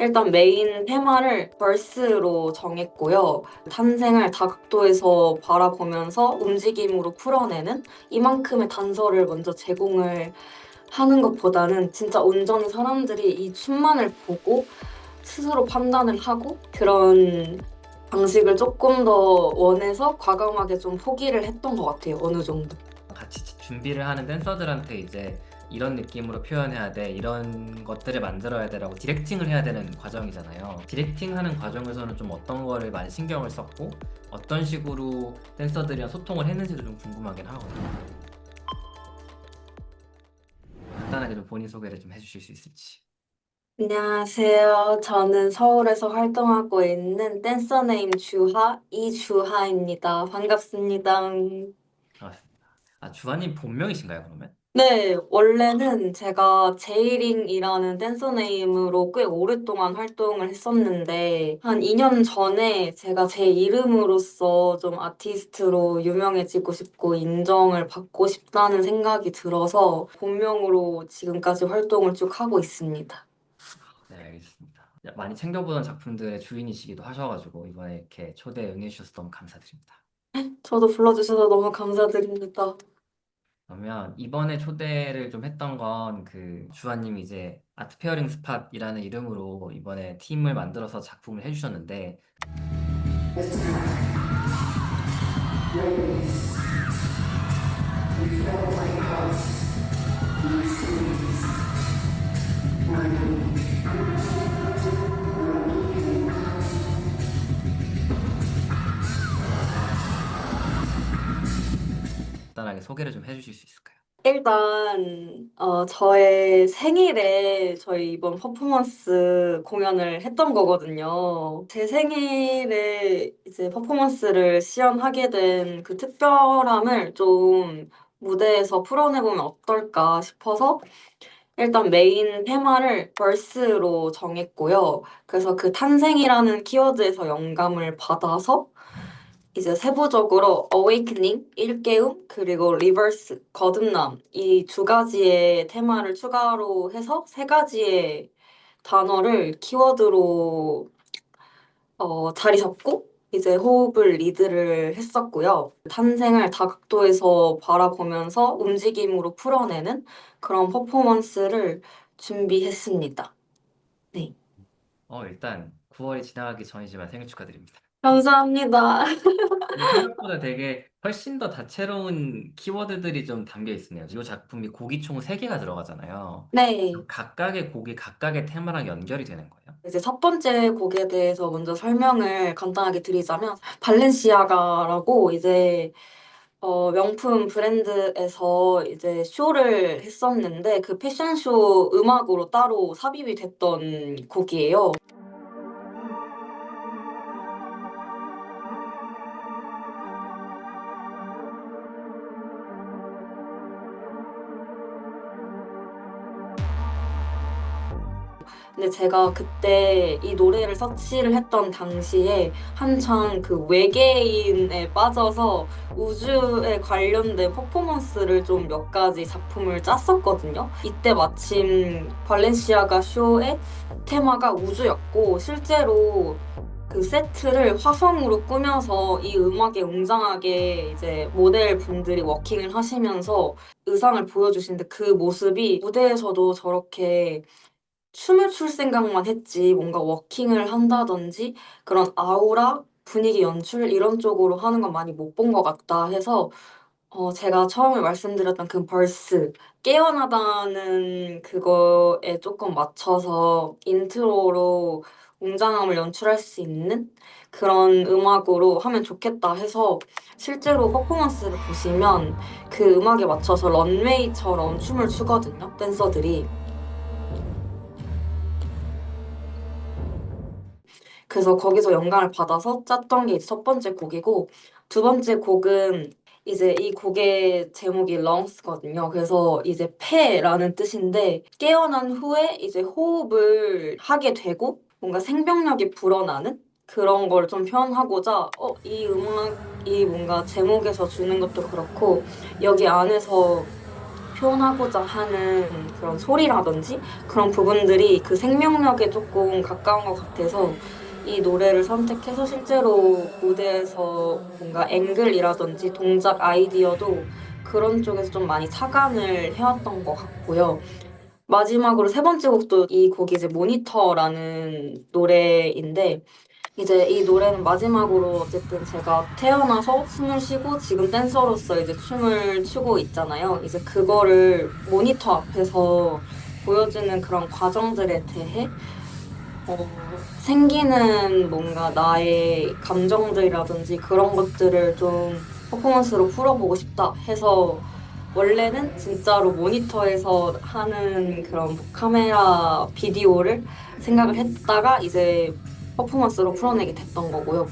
일단 메인 테마를 벌스로 정했고요. 탄생을 다각도에서 바라보면서 움직임으로 풀어내는 이만큼의 단서를 먼저 제공을 하는 것보다는 진짜 온전히 사람들이 이 춤만을 보고 스스로 판단을 하고 그런 방식을 조금 더 원해서 과감하게 좀 포기를 했던 것 같아요. 어느 정도. 같이 준비를 하는 댄서들한테 이제 이런 느낌으로 표현해야 돼, 이런 것들을 만들어야 돼라고 디렉팅을 해야 되는 과정이잖아요. 디렉팅하는 과정에서는 좀 어떤 거를 많이 신경을 썼고 어떤 식으로 댄서들이랑 소통을 했는지도 좀 궁금하긴 하거든요. 간단하게 좀 본인 소개를 좀 해주실 수 있을지. 안녕하세요. 저는 서울에서 활동하고 있는 댄서 네임 주하, 이주하입니다. 반갑습니다. 반갑습니다. 주하님 본명이신가요, 그러면? 네, 원래는 제가 제이링이라는 댄서 네임으로 꽤 오랫동안 활동을 했었는데, 한 2년 전에 제가 제 이름으로서 좀 아티스트로 유명해지고 싶고 인정을 받고 싶다는 생각이 들어서 본명으로 지금까지 활동을 쭉 하고 있습니다. 네, 알겠습니다. 많이 챙겨보던 작품들의 주인이시기도 하셔가지고 이번에 이렇게 초대 응해주셔서 너무 감사드립니다. 저도 불러주셔서 너무 감사드립니다. 그러면 이번에 초대를 좀 했던 건 그 주아님이 이제 아트 페어링 스팟이라는 이름으로 이번에 팀을 만들어서 작품을 해주셨는데 간단하게 소개를 좀 해주실 수 있을까요? 일단 저의 생일에 저희 이번 퍼포먼스 공연을 했던 거거든요. 제 생일에 이제 퍼포먼스를 시연하게 된 그 특별함을 좀 무대에서 풀어내보면 어떨까 싶어서 일단 메인 테마를 벌스로 정했고요. 그래서 그 탄생이라는 키워드에서 영감을 받아서 이제 세부적으로 awakening, 일깨움, 그리고 reverse, 거듭남 이 두 가지의 테마를 추가로 해서 세 가지의 단어를 키워드로 자리 잡고 이제 호흡을 리드를 했었고요. 탄생을 다각도에서 바라보면서 움직임으로 풀어내는 그런 퍼포먼스를 준비했습니다. 네. 일단 9월이 지나가기 전이지만 생일 축하드립니다. 감사합니다. 근데 생각보다 되게 훨씬 더 다채로운 키워드들이 좀 담겨 있으네요. 이 작품이 곡이 총 3개가 들어가잖아요. 네. 각각의 곡이 각각의 테마랑 연결이 되는 거예요. 이제 첫 번째 곡에 대해서 먼저 설명을 간단하게 드리자면 발렌시아가라고 이제 명품 브랜드에서 이제 쇼를 했었는데 그 패션쇼 음악으로 따로 삽입이 됐던 곡이에요. 근데 제가 그때 이 노래를 서치를 했던 당시에 한창 그 외계인에 빠져서 우주에 관련된 퍼포먼스를 좀 몇 가지 작품을 짰었거든요. 이때 마침 발렌시아가 쇼의 테마가 우주였고 실제로 그 세트를 화성으로 꾸며서 이 음악에 웅장하게 이제 모델 분들이 워킹을 하시면서 의상을 보여주시는데 그 모습이 무대에서도 저렇게 춤을 출 생각만 했지 뭔가 워킹을 한다든지 그런 아우라, 분위기 연출 이런 쪽으로 하는 건 많이 못 본 것 같다 해서 제가 처음에 말씀드렸던 그 벌스 깨어나다는 그거에 조금 맞춰서 인트로로 웅장함을 연출할 수 있는 그런 음악으로 하면 좋겠다 해서 실제로 퍼포먼스를 보시면 그 음악에 맞춰서 런웨이처럼 춤을 추거든요, 댄서들이. 그래서 거기서 영감을 받아서 짰던 게 이제 첫 번째 곡이고 두 번째 곡은 이제 이 곡의 제목이 렁스거든요. 그래서 이제 폐라는 뜻인데 깨어난 후에 이제 호흡을 하게 되고 뭔가 생명력이 불어나는 그런 걸 좀 표현하고자 이 음악이 뭔가 제목에서 주는 것도 그렇고 여기 안에서 표현하고자 하는 그런 소리라든지 그런 부분들이 그 생명력에 조금 가까운 것 같아서 이 노래를 선택해서 실제로 무대에서 뭔가 앵글이라든지 동작 아이디어도 그런 쪽에서 좀 많이 착안을 해왔던 것 같고요. 마지막으로 세 번째 곡도 이 곡이 이제 모니터라는 노래인데 이제 이 노래는 마지막으로 어쨌든 제가 태어나서 숨을 쉬고 지금 댄서로서 이제 춤을 추고 있잖아요. 이제 그거를 모니터 앞에서 보여주는 그런 과정들에 대해 생기는 뭔가 나의 감정들이라든지 그런 것들을 좀 퍼포먼스로 풀어보고 싶다 해서 원래는 진짜로 모니터에서 하는 그런 카메라 비디오를 생각을 했다가 이제 퍼포먼스로 풀어내게 됐던 거고요.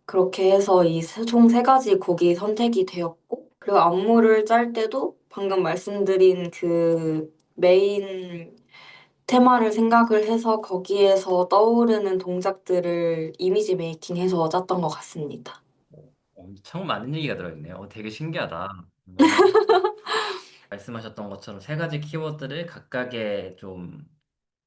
그렇게 해서 이 총 세 가지 곡이 선택이 되었고, 그리고 안무를 짤 때도 방금 말씀드린 그 메인 테마를 생각을 해서 거기에서 떠오르는 동작들을 이미지 메이킹해서 짰던 것 같습니다. 엄청 많은 얘기가 들어있네요. 되게 신기하다. 음, 말씀하셨던 것처럼 세 가지 키워드를 각각의 좀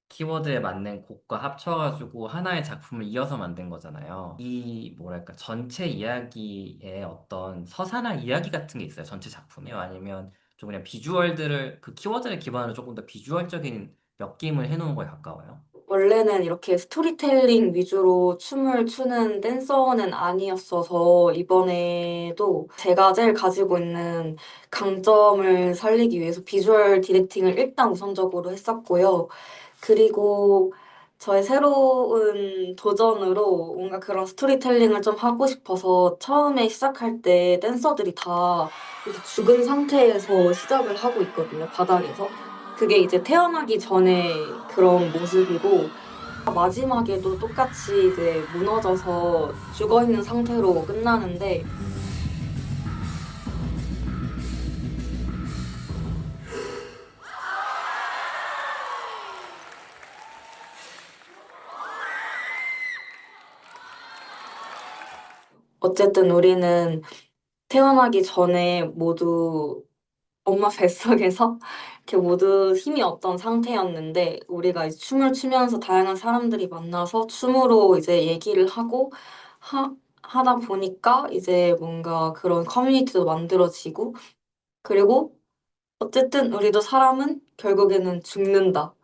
키워드에 맞는 곡과 합쳐가지고 하나의 작품을 이어서 만든 거잖아요. 이 뭐랄까 전체 이야기에 어떤 서사나 이야기 같은 게 있어요. 전체 작품이요. 아니면 좀 그냥 비주얼들을 그 키워드를 기반으로 조금 더 비주얼적인 엮임을 해놓은 거에 가까워요. 원래는 이렇게 스토리텔링 위주로 춤을 추는 댄서는 아니었어서 이번에도 제가 제일 가지고 있는 강점을 살리기 위해서 비주얼 디렉팅을 일단 우선적으로 했었고요. 그리고 저의 새로운 도전으로 뭔가 그런 스토리텔링을 좀 하고 싶어서 처음에 시작할 때 댄서들이 다 이렇게 죽은 상태에서 시작을 하고 있거든요, 바닥에서. 그게 이제 태어나기 전에 그런 모습이고, 마지막에도 똑같이 이제 무너져서 죽어 있는 상태로 끝나는데, 어쨌든 우리는 태어나기 전에 모두 엄마 뱃속에서 이렇게 모두 힘이 없던 상태였는데 우리가 이제 춤을 추면서 다양한 사람들이 만나서 춤으로 이제 얘기를 하고 하다 보니까 이제 뭔가 그런 커뮤니티도 만들어지고 그리고 어쨌든 우리도 사람은 결국에는 죽는다.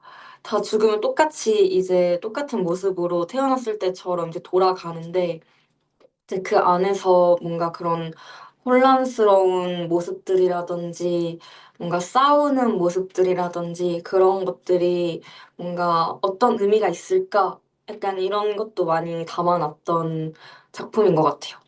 다 죽으면 똑같이 이제 똑같은 모습으로 태어났을 때처럼 이제 돌아가는데 이제 그 안에서 뭔가 그런 혼란스러운 모습들이라든지 뭔가 싸우는 모습들이라든지 그런 것들이 뭔가 어떤 의미가 있을까? 약간 이런 것도 많이 담아놨던 작품인 것 같아요.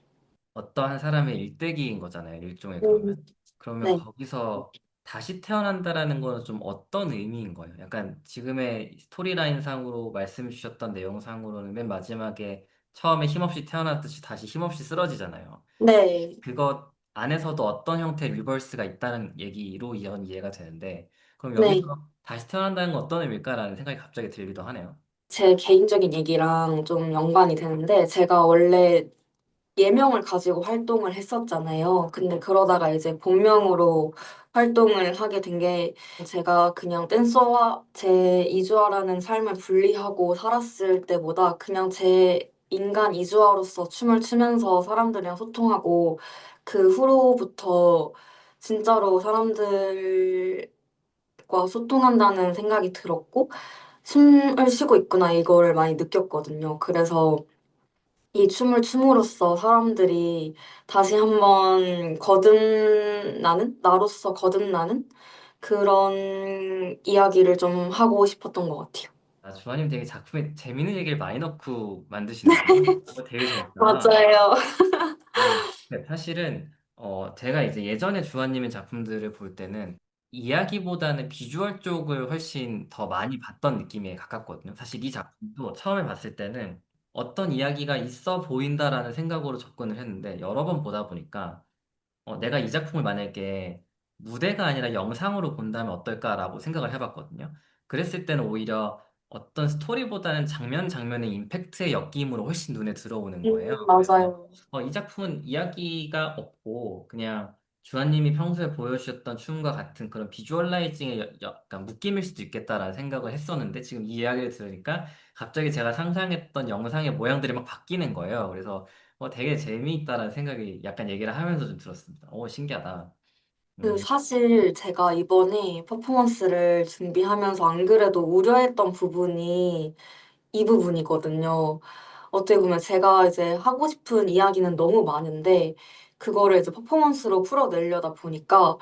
어떠한 사람의 일대기인 거잖아요. 일종의 음, 그러면. 그러면 네. 거기서 다시 태어난다라는 거는 좀 어떤 의미인 거예요? 약간 지금의 스토리라인 상으로 말씀 주셨던 내용상으로는 맨 마지막에 처음에 힘없이 태어났듯이 다시 힘없이 쓰러지잖아요. 네. 그것 안에서도 어떤 형태의 리버스가 있다는 얘기로 이해가 되는데 그럼 네. 여기서 다시 태어난다는 건 어떤 의미일까라는 생각이 갑자기 들기도 하네요. 제 개인적인 얘기랑 좀 연관이 되는데 제가 원래 예명을 가지고 활동을 했었잖아요. 근데 그러다가 이제 본명으로 활동을 하게 된 게 제가 그냥 댄서와 제 이주아라는 삶을 분리하고 살았을 때보다 그냥 제 인간 이주아로서 춤을 추면서 사람들이랑 소통하고 그 후로부터 진짜로 사람들과 소통한다는 생각이 들었고 숨을 쉬고 있구나 이거를 많이 느꼈거든요. 그래서 이 춤을 춤으로써 사람들이 다시 한번 거듭나는, 나로서 거듭나는 그런 이야기를 좀 하고 싶었던 것 같아요. 주하님 되게 작품에 재밌는 얘기를 많이 넣고 만드시는데요. 되게 재밌다. 맞아요. 네, 사실은 제가 이제 예전에 주한님의 작품들을 볼 때는 이야기보다는 비주얼 쪽을 훨씬 더 많이 봤던 느낌에 가깝거든요. 사실 이 작품도 처음에 봤을 때는 어떤 이야기가 있어 보인다라는 생각으로 접근을 했는데 여러 번 보다 보니까 내가 이 작품을 만약에 무대가 아니라 영상으로 본다면 어떨까라고 생각을 해봤거든요. 그랬을 때는 오히려 어떤 스토리보다는 장면 장면의 임팩트의 엮임으로 훨씬 눈에 들어오는 거예요. 그래서 맞아요. 이 작품은 이야기가 없고 그냥 주한님이 평소에 보여주셨던 춤과 같은 그런 비주얼라이징의 약간 묶임일 수도 있겠다라는 생각을 했었는데 지금 이 이야기를 들으니까 갑자기 제가 상상했던 영상의 모양들이 막 바뀌는 거예요. 그래서 되게 재미있다라는 생각이 약간 얘기를 하면서 좀 들었습니다. 신기하다. 그 음, 사실 제가 이번에 퍼포먼스를 준비하면서 안 그래도 우려했던 부분이 이 부분이거든요. 어떻게 보면 제가 이제 하고 싶은 이야기는 너무 많은데 그거를 이제 퍼포먼스로 풀어내려다 보니까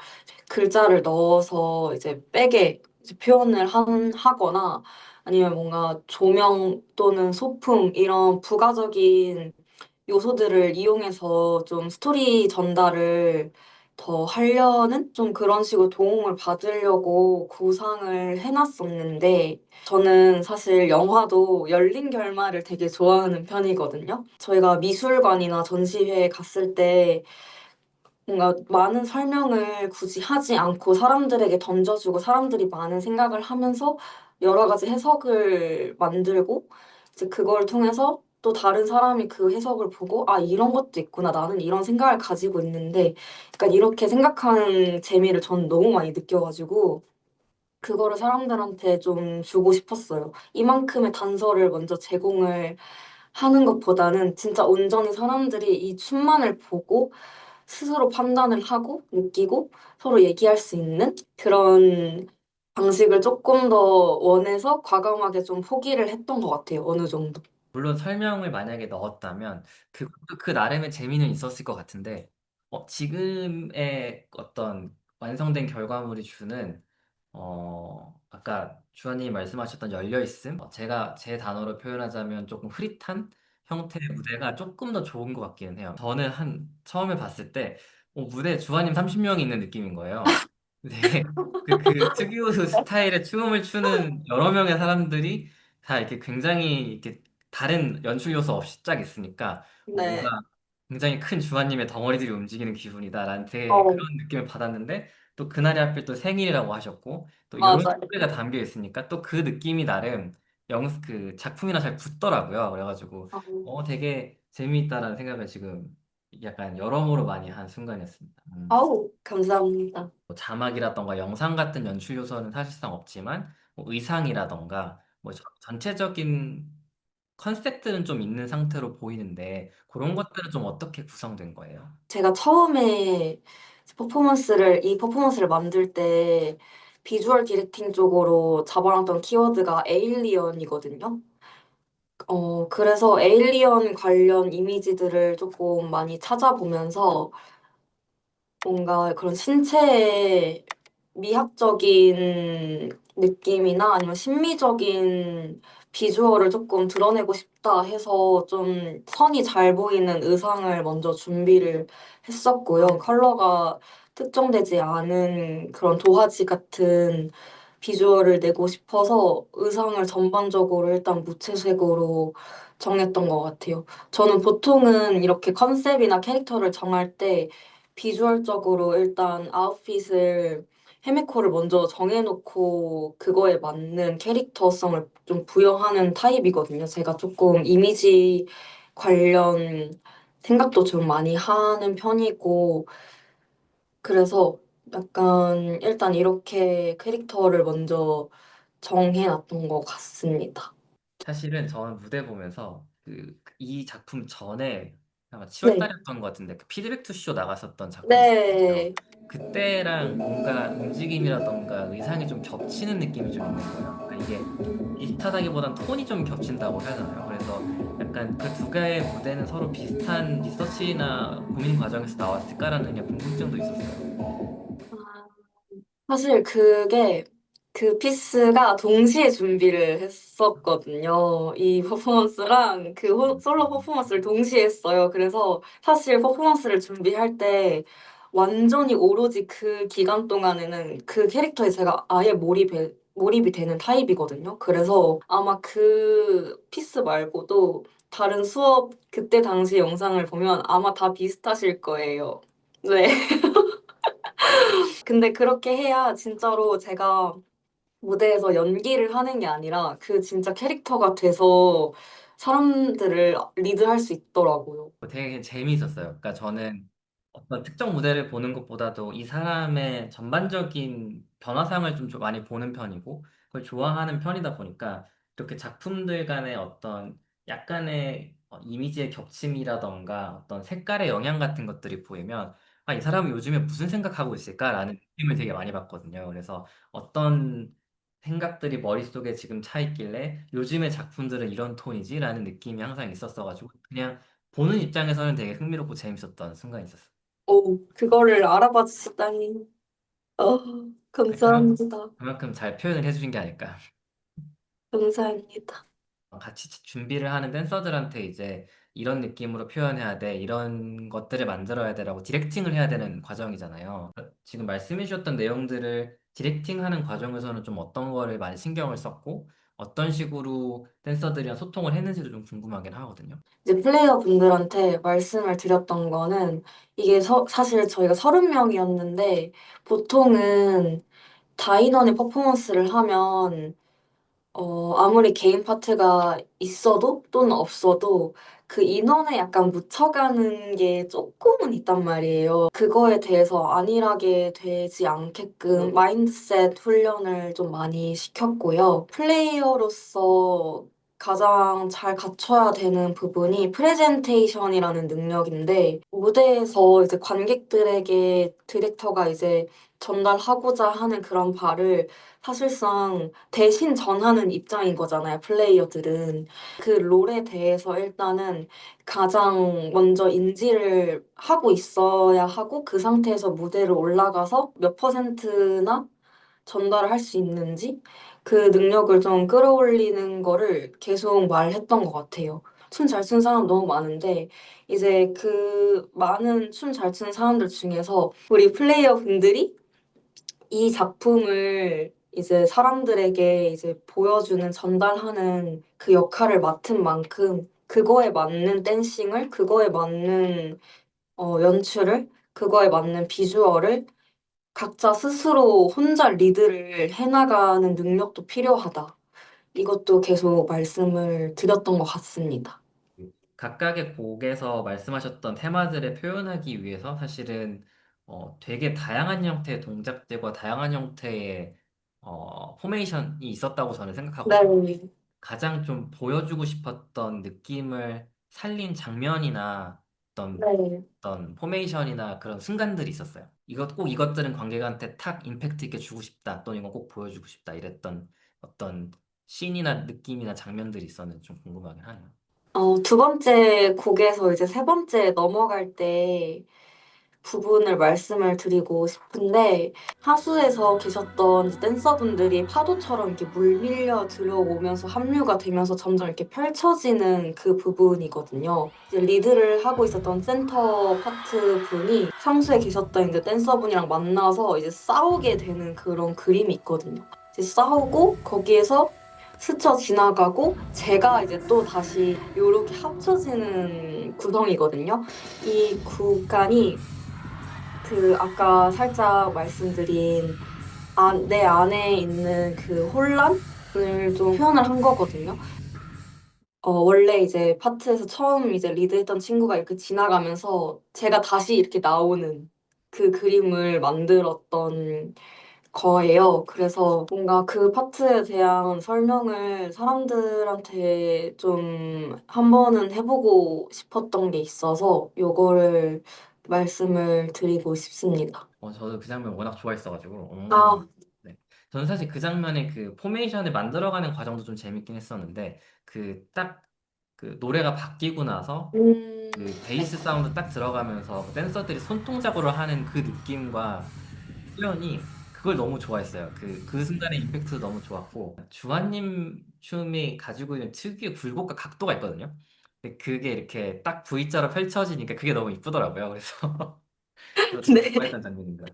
글자를 넣어서 이제 빼게 이제 하거나 아니면 뭔가 조명 또는 소품 이런 부가적인 요소들을 이용해서 좀 스토리 전달을 더 하려는 좀 그런 식으로 도움을 받으려고 구상을 해놨었는데 저는 사실 영화도 열린 결말을 되게 좋아하는 편이거든요. 저희가 미술관이나 전시회에 갔을 때 뭔가 많은 설명을 굳이 하지 않고 사람들에게 던져주고 사람들이 많은 생각을 하면서 여러 가지 해석을 만들고 이제 그걸 통해서 또 다른 사람이 그 해석을 보고 아, 이런 것도 있구나. 나는 이런 생각을 가지고 있는데 약간 이렇게 생각하는 재미를 전 너무 많이 느껴가지고 그거를 사람들한테 좀 주고 싶었어요. 이만큼의 단서를 먼저 제공을 하는 것보다는 진짜 온전히 사람들이 이 춤만을 보고 스스로 판단을 하고 느끼고 서로 얘기할 수 있는 그런 방식을 조금 더 원해서 과감하게 좀 포기를 했던 것 같아요. 어느 정도. 물론 설명을 만약에 넣었다면 그것도 그 나름의 재미는 있었을 것 같은데 지금의 어떤 완성된 결과물이 주는 아까 주원님이 말씀하셨던 열려있음 제가 제 단어로 표현하자면 조금 흐릿한 형태의 무대가 조금 더 좋은 것 같기는 해요. 저는 처음에 봤을 때 무대 주원님 30명이 있는 느낌인 거예요. 되게 그 특유 스타일의 춤을 추는 여러 명의 사람들이 다 이렇게 굉장히 이렇게 다른 연출 요소 없이 쫙 있으니까 뭔가 네. 굉장히 큰 주환님의 덩어리들이 움직이는 기분이다라는 되게 어, 그런 느낌을 받았는데 또 그날이 하필 또 생일이라고 하셨고 또 이런 맞아요. 소리가 담겨 있으니까 또 그 느낌이 나름 그 작품이랑 잘 붙더라고요. 그래가지고 어, 되게 재미있다라는 생각을 지금 약간 여러모로 많이 한 순간이었습니다. 아우, 감사합니다. 뭐 자막이라던가 영상 같은 연출 요소는 사실상 없지만 뭐 의상이라던가 뭐 전체적인 컨셉들은 좀 있는 상태로 보이는데 그런 것들은 좀 어떻게 구성된 거예요? 제가 처음에 이 퍼포먼스를 만들 때 비주얼 디렉팅 쪽으로 잡아놨던 키워드가 에일리언이거든요. 그래서 에일리언 관련 이미지들을 조금 많이 찾아보면서 뭔가 그런 신체의 미학적인 느낌이나 아니면 심미적인 비주얼을 조금 드러내고 싶다 해서 좀 선이 잘 보이는 의상을 먼저 준비를 했었고요. 컬러가 특정되지 않은 그런 도화지 같은 비주얼을 내고 싶어서 의상을 전반적으로 일단 무채색으로 정했던 것 같아요. 저는 보통은 이렇게 컨셉이나 캐릭터를 정할 때 비주얼적으로 일단 아웃핏을 헤메코를 먼저 정해놓고 그거에 맞는 캐릭터성을 좀 부여하는 타입이거든요. 제가 조금 이미지 관련 생각도 좀 많이 하는 편이고, 그래서 약간 일단 이렇게 캐릭터를 먼저 정해놨던 것 같습니다. 사실은 저는 무대 보면서 이 작품 전에 아마 네. 7월달이었던 것 같은데 그 피드백 투쇼 나갔었던 작품이 있거든요. 네. 그때랑 뭔가 움직임이라던가 의상이 좀 겹치는 느낌이 좀 있는 거예요. 그러니까 이게 비슷하다기보단 톤이 좀 겹친다고 해야 되나요? 그래서 약간 그 두 개의 무대는 서로 비슷한 리서치나 고민 과정에서 나왔을까라는 그냥 궁금증도 있었어요. 사실 그 피스가 동시에 준비를 했었거든요. 이 퍼포먼스랑 그 솔로 퍼포먼스를 동시에 했어요. 그래서 사실 퍼포먼스를 준비할 때 완전히 오로지 그 기간 동안에는 그 캐릭터에 제가 아예 몰입이 되는 타입이거든요. 그래서 아마 그 피스 말고도 다른 수업 그때 당시 영상을 보면 아마 다 비슷하실 거예요. 네. 근데 그렇게 해야 진짜로 제가 무대에서 연기를 하는 게 아니라 그 진짜 캐릭터가 돼서 사람들을 리드할 수 있더라고요. 되게 재미있었어요. 그러니까 저는 어떤 특정 무대를 보는 것보다도 이 사람의 전반적인 변화상을 좀 많이 보는 편이고 그걸 좋아하는 편이다 보니까 이렇게 작품들 간의 어떤 약간의 이미지의 겹침이라던가 어떤 색깔의 영향 같은 것들이 보이면 아, 이 사람은 요즘에 무슨 생각하고 있을까라는 느낌을 되게 많이 받거든요. 그래서 어떤 생각들이 머릿속에 지금 차 있길래 요즘의 작품들은 이런 톤이지라는 느낌이 항상 있었어가지고 그냥 보는 입장에서는 되게 흥미롭고 재밌었던 순간이 있었어요. 오, 그거를 알아봐 주시다니. 어, 네, 그만, 감사합니다. 그만큼 잘 표현을 해주신 게 아닐까. 감사합니다. 같이 준비를 하는 댄서들한테 이제 이런 느낌으로 표현해야 돼, 이런 것들을 만들어야 돼라고 디렉팅을 해야 되는 과정이잖아요. 지금 말씀해 주셨던 내용들을 디렉팅하는 과정에서는 좀 어떤 거를 많이 신경을 썼고, 어떤 식으로 댄서들이랑 소통을 했는지도 좀 궁금하긴 하거든요. 이제 플레이어 분들한테 말씀을 드렸던 거는 이게 사실 저희가 30명이었는데 보통은 다인원의 퍼포먼스를 하면 아무리 개인 파트가 있어도 또는 없어도 그 인원에 약간 묻혀가는 게 조금은 있단 말이에요. 그거에 대해서 안일하게 되지 않게끔 마인드셋 훈련을 좀 많이 시켰고요. 플레이어로서 가장 잘 갖춰야 되는 부분이 프레젠테이션이라는 능력인데 무대에서 이제 관객들에게 디렉터가 이제 전달하고자 하는 그런 바를 사실상 대신 전하는 입장인 거잖아요, 플레이어들은. 그 롤에 대해서 일단은 가장 먼저 인지를 하고 있어야 하고, 그 상태에서 무대를 올라가서 몇 퍼센트나 전달을 할 수 있는지, 그 능력을 좀 끌어올리는 거를 계속 말했던 것 같아요. 춤 잘 추는 사람 너무 많은데, 이제 그 많은 춤 잘 추는 사람들 중에서 우리 플레이어 분들이 이 작품을 이제 사람들에게 이제 보여주는 전달하는 그 역할을 맡은 만큼 그거에 맞는 댄싱을 그거에 맞는 연출을 그거에 맞는 비주얼을 각자 스스로 혼자 리드를 해나가는 능력도 필요하다. 이것도 계속 말씀을 드렸던 것 같습니다. 각각의 곡에서 말씀하셨던 테마들을 표현하기 위해서 사실은 되게 다양한 형태의 동작들과 다양한 형태의 포메이션이 있었다고 저는 생각하거든요. 네, 가장 좀 보여주고 싶었던 느낌을 살린 장면이나 어떤 네. 포메이션이나 그런 순간들이 있었어요. 꼭 이것들은 관객한테 탁 임팩트 있게 주고 싶다. 또는 이건 꼭 보여주고 싶다. 이랬던 어떤 씬이나 느낌이나 장면들이 있었는지 좀 궁금하긴 하네요. 두 번째 곡에서 이제 세 번째 넘어갈 때 부분을 말씀을 드리고 싶은데 하수에서 계셨던 이제 댄서분들이 파도처럼 이렇게 물밀려 들어오면서 합류가 되면서 점점 이렇게 펼쳐지는 그 부분이거든요. 이제 리드를 하고 있었던 센터 파트 분이 상수에 계셨던 이제 댄서분이랑 만나서 이제 싸우게 되는 그런 그림이 있거든요. 이제 싸우고 거기에서 스쳐 지나가고 제가 이제 또 다시 요렇게 합쳐지는 구성이거든요. 이 구간이 그 아까 살짝 말씀드린 내 안에 있는 그 혼란을 좀 표현을 한 거거든요. 원래 이제 파트에서 처음 이제 리드했던 친구가 이렇게 지나가면서 제가 다시 이렇게 나오는 그 그림을 만들었던 거예요. 그래서 뭔가 그 파트에 대한 설명을 사람들한테 좀 한 번은 해보고 싶었던 게 있어서 요거를 말씀을 드리고 싶습니다. 저도 그 장면 워낙 좋아했어가지고. 아, 네. 저는 사실 그 장면의 그 포메이션을 만들어가는 과정도 좀 재밌긴 했었는데, 그 딱 그 노래가 바뀌고 나서 그 네. 베이스 사운드 딱 들어가면서 그 댄서들이 손동작으로 하는 그 느낌과 표현이 그걸 너무 좋아했어요. 그 순간의 임팩트도 너무 좋았고, 주한님 춤이 가지고 있는 특유의 굴곡과 각도가 있거든요. 근데 그게 이렇게 딱 V자로 펼쳐지니까 그게 너무 이쁘더라고요. 그래서 그거 되게 네. 좋아했던 장면입니다.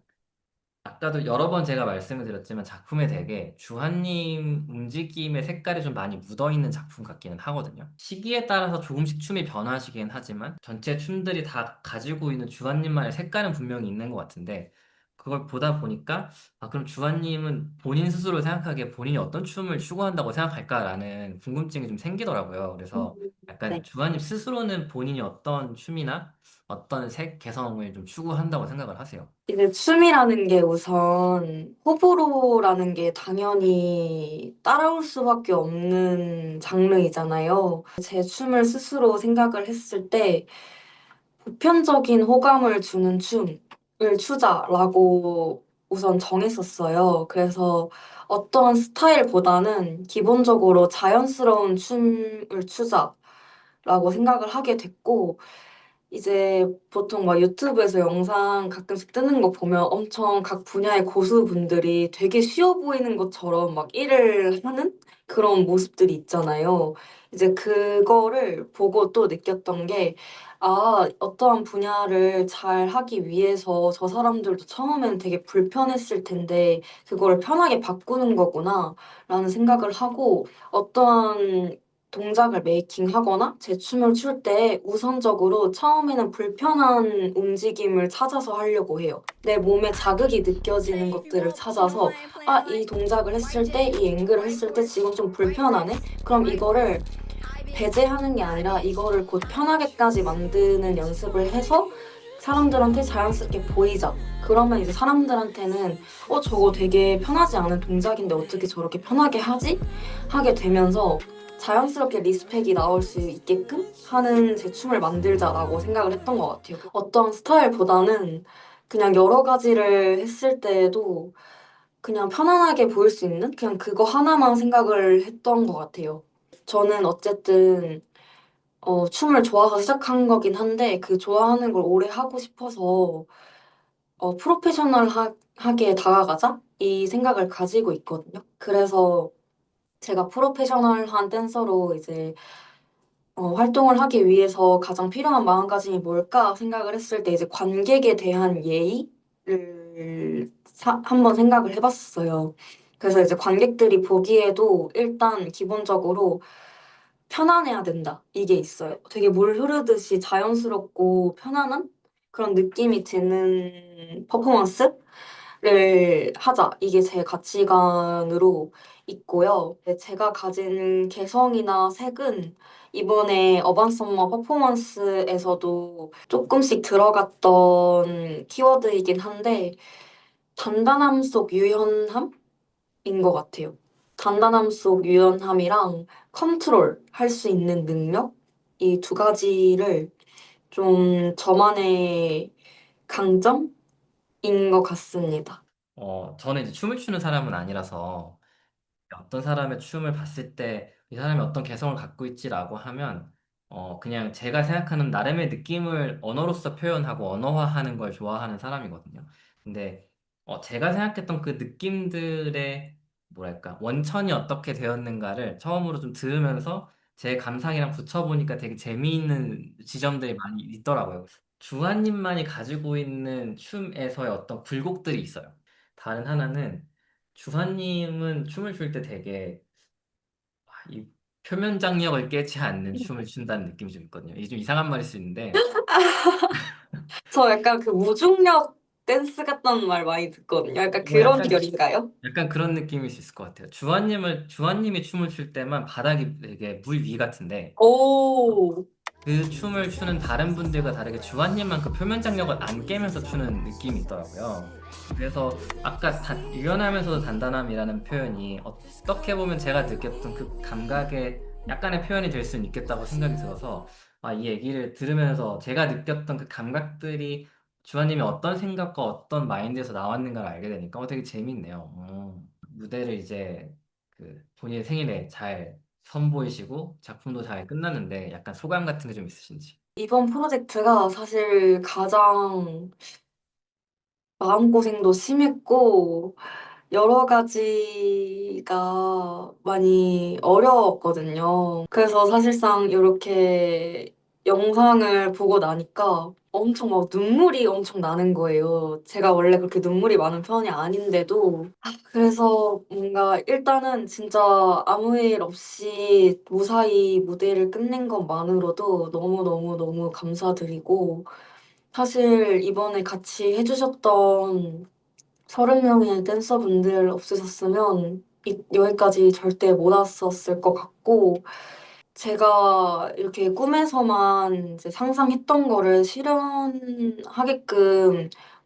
아까도 여러 번 제가 말씀을 드렸지만 작품에 되게 주한님 움직임의 색깔이 좀 많이 묻어있는 작품 같기는 하거든요. 시기에 따라서 조금씩 춤이 변화하시긴 하지만 전체 춤들이 다 가지고 있는 주한님만의 색깔은 분명히 있는 것 같은데 그걸 보다 보니까 아, 그럼 주한님은 본인 스스로 생각하기에 본인이 어떤 춤을 추구한다고 생각할까라는 궁금증이 좀 생기더라고요. 그래서 약간 네. 주한님 스스로는 본인이 어떤 춤이나 어떤 색 개성을 좀 추구한다고 생각을 하세요? 이제 춤이라는 게 우선 호불호라는 게 당연히 따라올 수밖에 없는 장르이잖아요. 제 춤을 스스로 생각을 했을 때 보편적인 호감을 주는 춤을 추자라고 우선 정했었어요. 그래서 어떠한 스타일보다는 기본적으로 자연스러운 춤을 추자라고 생각을 하게 됐고, 이제 보통 막 유튜브에서 영상 가끔씩 뜨는 거 보면 엄청 각 분야의 고수분들이 되게 쉬워 보이는 것처럼 막 일을 하는 그런 모습들이 있잖아요. 이제 그거를 보고 또 느꼈던 게, 아, 어떠한 분야를 잘 하기 위해서 저 사람들도 처음엔 되게 불편했을 텐데, 그걸 편하게 바꾸는 거구나, 라는 생각을 하고, 어떠한 동작을 메이킹하거나 제 춤을 출 때 우선적으로 처음에는 불편한 움직임을 찾아서 하려고 해요. 내 몸에 자극이 느껴지는 것들을 찾아서 아, 이 동작을 했을 때, 이 앵글을 했을 때 지금 좀 불편하네? 그럼 이거를 배제하는 게 아니라 이거를 곧 편하게까지 만드는 연습을 해서 사람들한테 자연스럽게 보이자. 그러면 이제 사람들한테는 저거 되게 편하지 않은 동작인데 어떻게 저렇게 편하게 하지? 하게 되면서 자연스럽게 리스펙이 나올 수 있게끔 하는 제 춤을 만들자라고 생각을 했던 것 같아요. 어떤 스타일보다는 그냥 여러 가지를 했을 때에도 그냥 편안하게 보일 수 있는 그냥 그거 하나만 생각을 했던 것 같아요. 저는 어쨌든 춤을 좋아서 시작한 거긴 한데 그 좋아하는 걸 오래 하고 싶어서 프로페셔널하게 다가가자 이 생각을 가지고 있거든요. 그래서 제가 프로페셔널한 댄서로 이제 활동을 하기 위해서 가장 필요한 마음가짐이 뭘까 생각을 했을 때 이제 관객에 대한 예의를 한번 생각을 해봤어요. 그래서 이제 관객들이 보기에도 일단 기본적으로 편안해야 된다. 이게 있어요. 되게 물 흐르듯이 자연스럽고 편안한 그런 느낌이 드는 퍼포먼스를 하자. 이게 제 가치관으로 있고요. 네, 제가 가진 개성이나 색은 이번에 어반 썸머 퍼포먼스에서도 조금씩 들어갔던 키워드이긴 한데 단단함 속 유연함인 것 같아요. 단단함 속 유연함이랑 컨트롤 할 수 있는 능력? 이 두 가지를 좀 저만의 강점인 것 같습니다. 저는 이제 춤을 추는 사람은 아니라서 어떤 사람의 춤을 봤을 때 이 사람이 어떤 개성을 갖고 있지라고 하면 그냥 제가 생각하는 나름의 느낌을 언어로서 표현하고 언어화하는 걸 좋아하는 사람이거든요. 근데 제가 생각했던 그 느낌들의 뭐랄까 원천이 어떻게 되었는가를 처음으로 좀 들으면서 제 감상이랑 붙여보니까 되게 재미있는 지점들이 많이 있더라고요. 주한님만이 가지고 있는 춤에서의 어떤 굴곡들이 있어요. 다른 하나는 주사님은 춤을 출 때 되게 이 표면 장력을 깨지 않는 춤을 춘다는 느낌이 좀 있거든요. 이게 좀 이상한 말일 수 있는데, 저 약간 그 무중력 댄스 같다는 말 많이 듣거든요. 약간 뭐 그런 결인가요? 약간 그런 느낌일 수 있을 것 같아요. 주한님이 춤을 출 때만 바닥이 되게 물 위 같은데, 오, 그 춤을 추는 다른 분들과 다르게 주한님만큼 표면 장력을 안 깨면서 추는 느낌이 있더라고요. 그래서 아까 유연하면서도 단단함이라는 표현이 어떻게 보면 제가 느꼈던 그 감각의 약간의 표현이 될 수는 있겠다고 생각이 들어서 이 얘기를 들으면서 제가 느꼈던 그 감각들이 주한님이 어떤 생각과 어떤 마인드에서 나왔는가를 알게 되니까 되게 재밌네요. 무대를 이제 그 본인의 생일에 잘 선보이시고 작품도 잘 끝났는데 약간 소감 같은 게 좀 있으신지. 이번 프로젝트가 사실 가장 마음고생도 심했고 여러 가지가 많이 어려웠거든요. 그래서 사실상 이렇게 영상을 보고 나니까 엄청 막 눈물이 엄청 나는 거예요. 제가 원래 그렇게 눈물이 많은 편이 아닌데도. 그래서 뭔가 일단은 진짜 아무 일 없이 무사히 무대를 끝낸 것만으로도 너무너무너무 감사드리고 사실 이번에 같이 해주셨던 30명의 댄서분들 없으셨으면 여기까지 절대 못 왔었을 것 같고 제가 이렇게 꿈에서만 이제 상상했던 거를 실현하게끔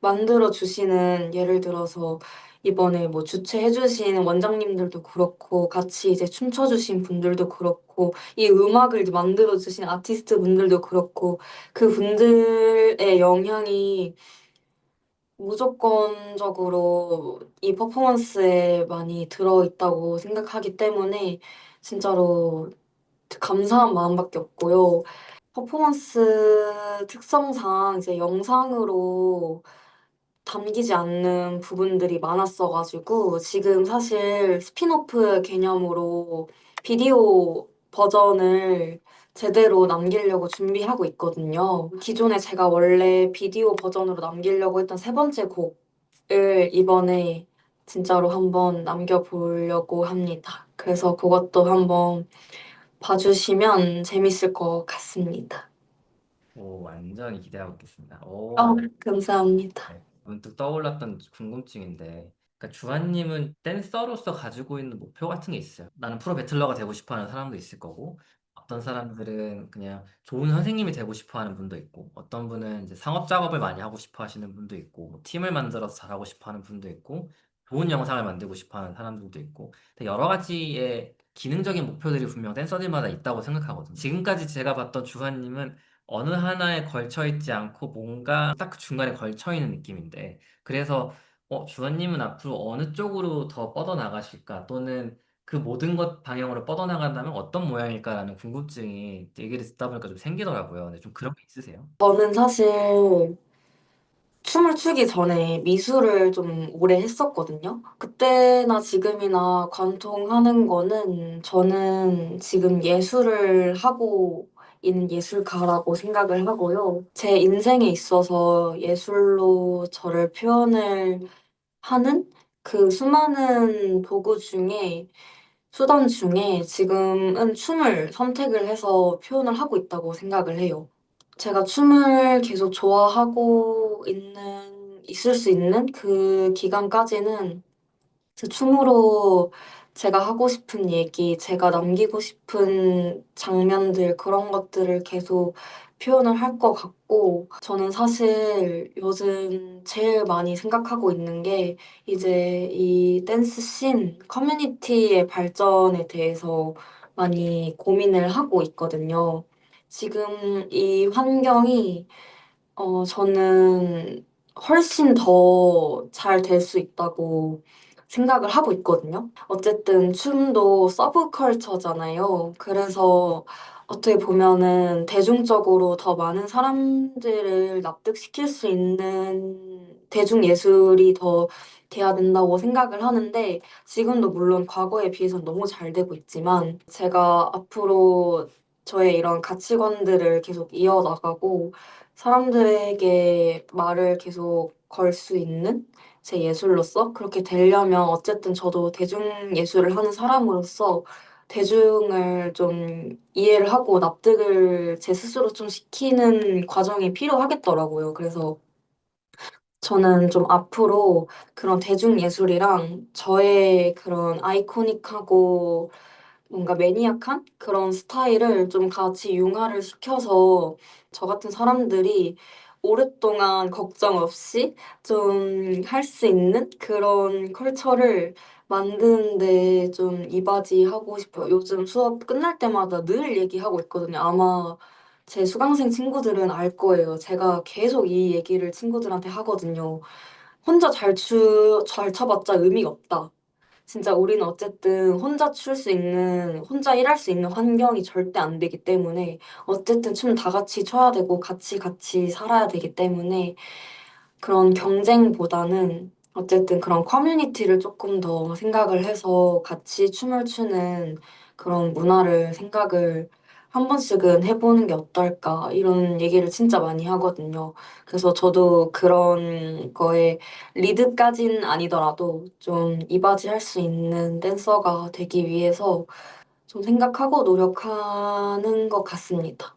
만들어 주시는 예를 들어서 이번에 뭐 주최해 주신 원장님들도 그렇고 같이 이제 춤춰 주신 분들도 그렇고 이 음악을 이제 만들어 주신 아티스트 분들도 그렇고 그 분들의 영향이 무조건적으로 이 퍼포먼스에 많이 들어있다고 생각하기 때문에 진짜로 감사한 마음밖에 없고요. 퍼포먼스 특성상 이제 영상으로 담기지 않는 부분들이 많았어가지고 지금 사실 스핀오프 개념으로 비디오 버전을 제대로 남기려고 준비하고 있거든요. 기존에 제가 원래 비디오 버전으로 남기려고 했던 세 번째 곡을 이번에 진짜로 한번 남겨보려고 합니다. 그래서 그것도 한번 봐주시면 재밌을 것 같습니다. 오, 완전히 기대하고 있겠습니다. 감사합니다. 네. 문득 떠올랐던 궁금증인데, 그러니까 주한님은 댄서로서 가지고 있는 목표 같은 게 있어요. 나는 프로 배틀러가 되고 싶어 하는 사람도 있을 거고, 어떤 사람들은 그냥 좋은 선생님이 되고 싶어 하는 분도 있고, 어떤 분은 이제 상업 작업을 많이 하고 싶어 하시는 분도 있고, 뭐 팀을 만들어서 잘하고 싶어 하는 분도 있고, 좋은 영상을 만들고 싶어 하는 사람들도 있고, 되게 여러 가지의 기능적인 목표들이 분명 댄서들마다 있다고 생각하거든요. 지금까지 제가 봤던 주한님은 어느 하나에 걸쳐 있지 않고 뭔가 딱 그 중간에 걸쳐 있는 느낌인데 그래서 주원님은 앞으로 어느 쪽으로 더 뻗어나가실까 또는 그 모든 것 방향으로 뻗어나간다면 어떤 모양일까라는 궁금증이 얘기를 듣다 보니까 좀 생기더라고요. 근데 좀 그런 게 있으세요? 저는 사실 춤을 추기 전에 미술을 좀 오래 했었거든요. 그때나 지금이나 관통하는 거는 저는 지금 예술을 하고 있는 예술가라고 생각을 하고요. 제 인생에 있어서 예술로 저를 표현을 하는 그 수많은 도구 중에 수단 중에 지금은 춤을 선택을 해서 표현을 하고 있다고 생각을 해요. 제가 춤을 계속 있을 수 있는 그 기간까지는 제 춤으로 제가 하고 싶은 얘기, 제가 남기고 싶은 장면들, 그런 것들을 계속 표현을 할 것 같고, 저는 사실 요즘 제일 많이 생각하고 있는 게, 이제 이 댄스 씬, 커뮤니티의 발전에 대해서 많이 고민을 하고 있거든요. 지금 이 환경이 저는 훨씬 더 잘 될 수 있다고 생각을 하고 있거든요. 어쨌든 춤도 서브컬처잖아요. 그래서 어떻게 보면은 대중적으로 더 많은 사람들을 납득시킬 수 있는 대중예술이 더 돼야 된다고 생각을 하는데 지금도 물론 과거에 비해서는 너무 잘 되고 있지만 제가 앞으로 저의 이런 가치관들을 계속 이어나가고 사람들에게 말을 계속 걸 수 있는 제 예술로서 그렇게 되려면 어쨌든 저도 대중 예술을 하는 사람으로서 대중을 좀 이해를 하고 납득을 제 스스로 좀 시키는 과정이 필요하겠더라고요. 그래서 저는 좀 앞으로 그런 대중 예술이랑 저의 그런 아이코닉하고 뭔가 매니악한 그런 스타일을 좀 같이 융화를 시켜서 저 같은 사람들이 오랫동안 걱정 없이 좀 할 수 있는 그런 컬처를 만드는데 좀 이바지하고 싶어요. 요즘 수업 끝날 때마다 늘 얘기하고 있거든요. 아마 제 수강생 친구들은 알 거예요. 제가 계속 이 얘기를 친구들한테 하거든요. 잘 쳐봤자 의미가 없다. 진짜 우리는 어쨌든 혼자 일할 수 있는 환경이 절대 안 되기 때문에 어쨌든 춤 다 같이 춰야 되고 같이 살아야 되기 때문에 그런 경쟁보다는 어쨌든 그런 커뮤니티를 조금 더 생각을 해서 같이 춤을 추는 그런 문화를 생각을 한 번씩은 해보는 게 어떨까 이런 얘기를 진짜 많이 하거든요. 그래서 저도 그런 거에 리드까진 아니더라도 좀 이바지할 수 있는 댄서가 되기 위해서 좀 생각하고 노력하는 것 같습니다.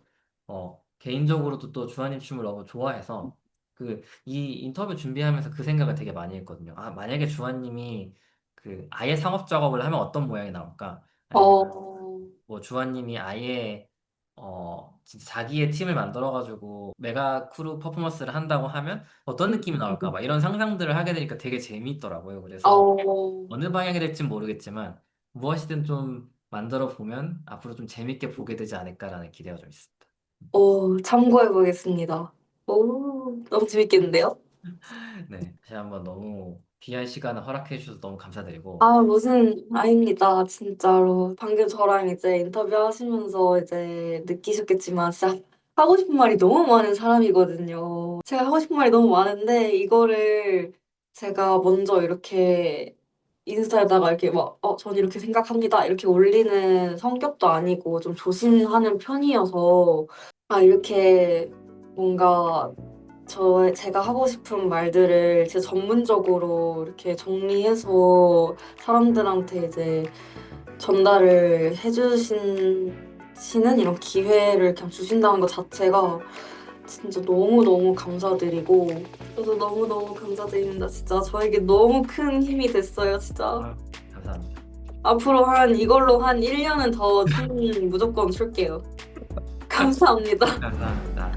개인적으로도 또 주한님 춤을 너무 좋아해서 이 인터뷰 준비하면서 그 생각을 되게 많이 했거든요. 아, 만약에 주한님이 아예 상업 작업을 하면 어떤 모양이 나올까? 아니면 어, 뭐 주환님이 아예 진짜 자기의 팀을 만들어가지고 메가 크루 퍼포먼스를 한다고 하면 어떤 느낌이 나올까 막 이런 상상들을 하게 되니까 되게 재미있더라고요. 그래서 어, 어느 방향이 될진 모르겠지만 무엇이든 좀 만들어 보면 앞으로 좀 재밌게 보게 되지 않을까라는 기대가 좀 있습니다. 참고해 보겠습니다. 오, 너무 재밌겠는데요? 네, 다시 한번 너무 귀한 시간을 허락해 주셔서 너무 감사드리고 아, 무슨, 아닙니다. 진짜로. 방금 저랑 이제 인터뷰 하시면서 이제 느끼셨겠지만, 진짜 하고 싶은 말이 너무 많은 사람이거든요. 제가 하고 싶은 말이 너무 많은데, 이거를 제가 먼저 이렇게 인스타에다가 이렇게 막, 전 이렇게 생각합니다. 이렇게 올리는 성격도 아니고, 좀 조심하는 편이어서, 이렇게 뭔가 제가 하고 싶은 말들을 제 전문적으로 이렇게 정리해서 사람들한테 이제 전달을 해주시는 이런 기회를 그냥 주신다는 것 자체가 진짜 너무너무 감사드리고 그래서 너무너무 감사드립니다. 진짜 저에게 너무 큰 힘이 됐어요. 진짜 아, 감사합니다. 앞으로 이걸로 한 1년은 더 춤 무조건 출게요. 감사합니다. 감사합니다.